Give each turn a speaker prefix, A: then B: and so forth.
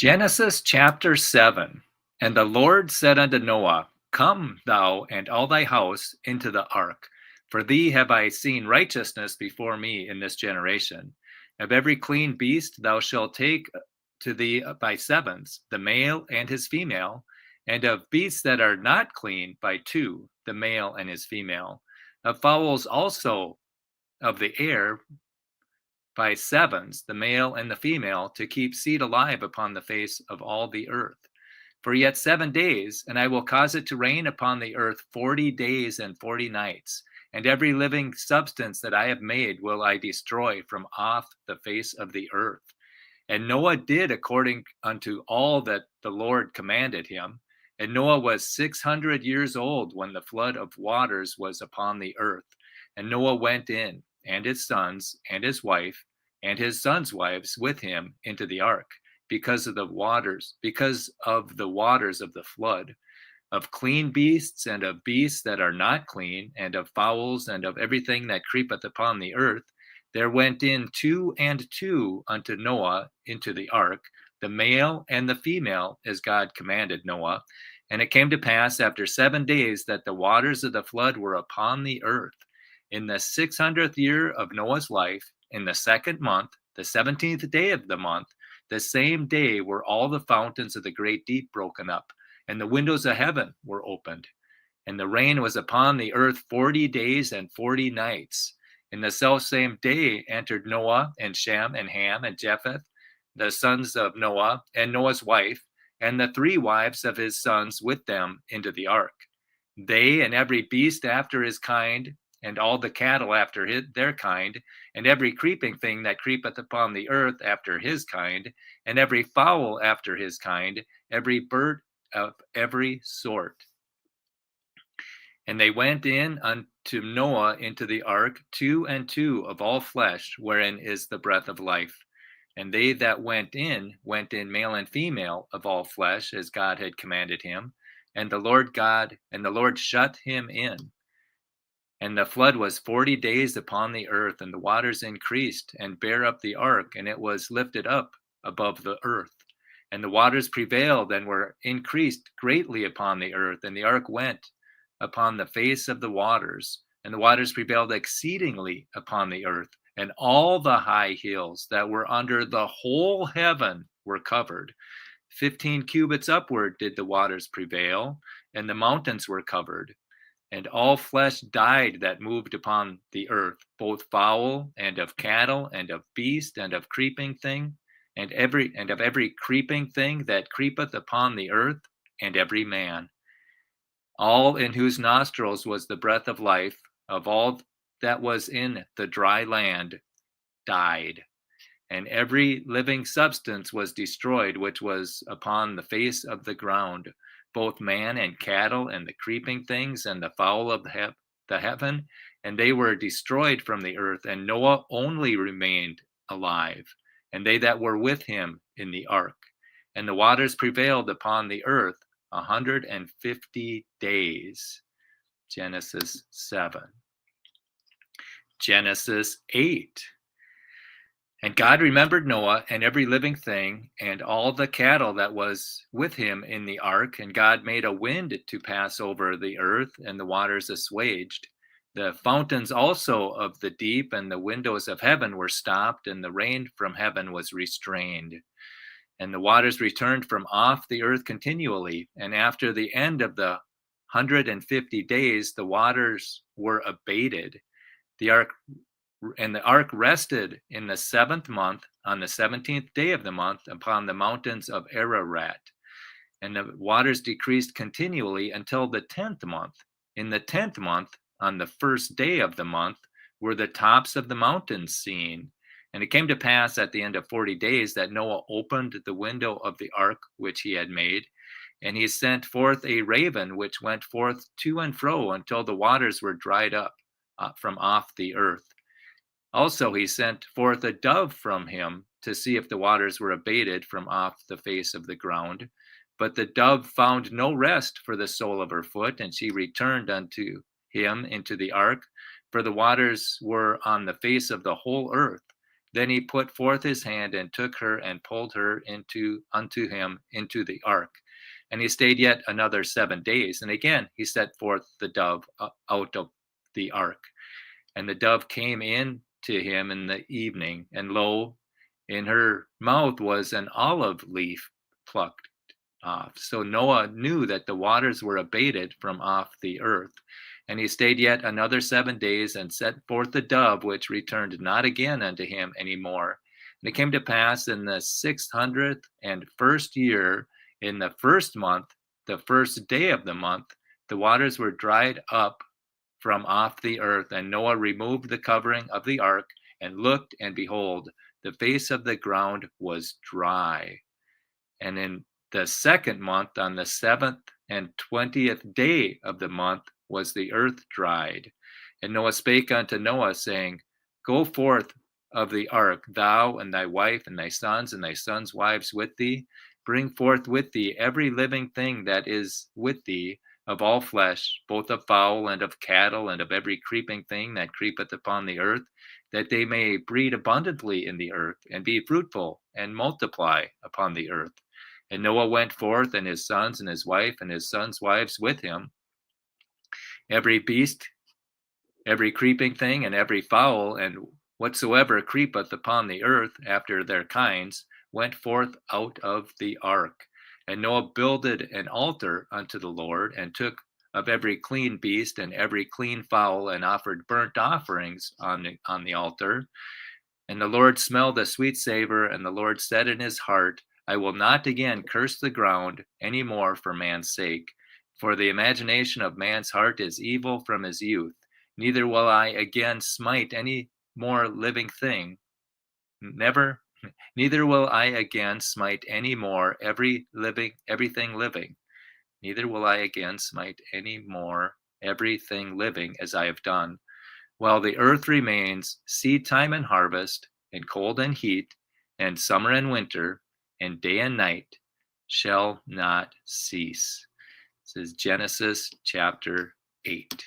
A: Genesis chapter 7. And the Lord said unto Noah, Come thou and all thy house into the ark, for thee have I seen righteousness before me in this generation. Of every clean beast thou shalt take to thee by sevens, the male and his female, and of beasts that are not clean by two, the male and his female. Of fowls also of the air by sevens, the male and the female, to keep seed alive upon the face of all the earth. For yet 7 days, and I will cause it to rain upon the earth 40 days and 40 nights, and every living substance that I have made will I destroy from off the face of the earth. And Noah did according unto all that the Lord commanded him. And Noah was 600 years old when the flood of waters was upon the earth. And Noah went in, and his sons, and his wife, and his sons' wives with him into the ark, because of the waters of the flood, of clean beasts, and of beasts that are not clean, and of fowls, and of everything that creepeth upon the earth. There went in 2 and 2 unto Noah into the ark, the male and the female, as God commanded Noah. And it came to pass after 7 days that the waters of the flood were upon the earth. In the 600th year of Noah's life, in the second month, the 17th day of the month, the same day were all the fountains of the great deep broken up, and the windows of heaven were opened. And the rain was upon the earth 40 days and 40 nights. In the selfsame day entered Noah and Shem and Ham and Japheth, the sons of Noah, and Noah's wife, and the 3 wives of his sons with them into the ark. They and every beast after his kind, and all the cattle after their kind, and every creeping thing that creepeth upon the earth after his kind, and every fowl after his kind, every bird of every sort. And they went in unto Noah into the ark, 2 and 2 of all flesh, wherein is the breath of life. And they that went in male and female of all flesh, as God had commanded him. And the Lord shut him in. And the flood was 40 days upon the earth, and the waters increased and bare up the ark, and it was lifted up above the earth. And the waters prevailed and were increased greatly upon the earth, and the ark went upon the face of the waters, and the waters prevailed exceedingly upon the earth, and all the high hills that were under the whole heaven were covered. 15 cubits upward did the waters prevail, and the mountains were covered. And all flesh died that moved upon the earth, both fowl, and of cattle, and of beast, and of creeping thing, and of every creeping thing that creepeth upon the earth, and every man. All in whose nostrils was the breath of life, of all that was in the dry land, died. And every living substance was destroyed, which was upon the face of the ground, both man and cattle, and the creeping things, and the fowl of the heaven, and they were destroyed from the earth. And Noah only remained alive, and they that were with him in the ark. And the waters prevailed upon the earth 150 days. Genesis 7. Genesis 8. And God remembered Noah and every living thing, and all the cattle that was with him in the ark. And God made a wind to pass over the earth, and the waters assuaged. The fountains also of the deep and the windows of heaven were stopped, and the rain from heaven was restrained. And the waters returned from off the earth continually. And after the end of the 150 days, the waters were abated. The ark rested in the 7th month, on the 17th day of the month, upon the mountains of Ararat. And the waters decreased continually until the 10th month. In the 10th month, on the 1st day of the month, were the tops of the mountains seen. And it came to pass at the end of 40 days that Noah opened the window of the ark which he had made, and he sent forth a raven, which went forth to and fro until the waters were dried up from off the earth. Also he sent forth a dove from him to see if the waters were abated from off the face of the ground. But the dove found no rest for the sole of her foot, and she returned unto him into the ark, for the waters were on the face of the whole earth. Then he put forth his hand and took her and pulled her unto him into the ark. And he stayed yet another 7 days. And again he set forth the dove out of the ark. And the dove came in to him in the evening, and lo, in her mouth was an olive leaf plucked off. So Noah knew that the waters were abated from off the earth. And he stayed yet another 7 days, and set forth the dove, which returned not again unto him any more. And it came to pass in the 601st year, in the first month, the first day of the month, the waters were dried up from off the earth. And Noah removed the covering of the ark, and looked, and behold, the face of the ground was dry. And in the second month, on the 7th and 20th day of the month, was the earth dried. And Noah spake unto Noah, saying, Go forth of the ark, thou and thy wife and thy sons' wives with thee. Bring forth with thee every living thing that is with thee, of all flesh, both of fowl and of cattle, and of every creeping thing that creepeth upon the earth, that they may breed abundantly in the earth, and be fruitful, and multiply upon the earth. And Noah went forth, and his sons and his wife and his sons' wives with him. Every beast, every creeping thing, and every fowl, and whatsoever creepeth upon the earth after their kinds, went forth out of the ark. And Noah builded an altar unto the Lord, and took of every clean beast and every clean fowl, and offered burnt offerings on the altar. And the Lord smelled a sweet savor, and the Lord said in his heart, I will not again curse the ground any more for man's sake. For the imagination of man's heart is evil from his youth. Neither will I again smite any more living thing. Neither will I again smite any more everything living. Neither will I again smite any more everything living as I have done. While the earth remains, seed time and harvest, and cold and heat, and summer and winter, and day and night shall not cease. This is Genesis chapter 8.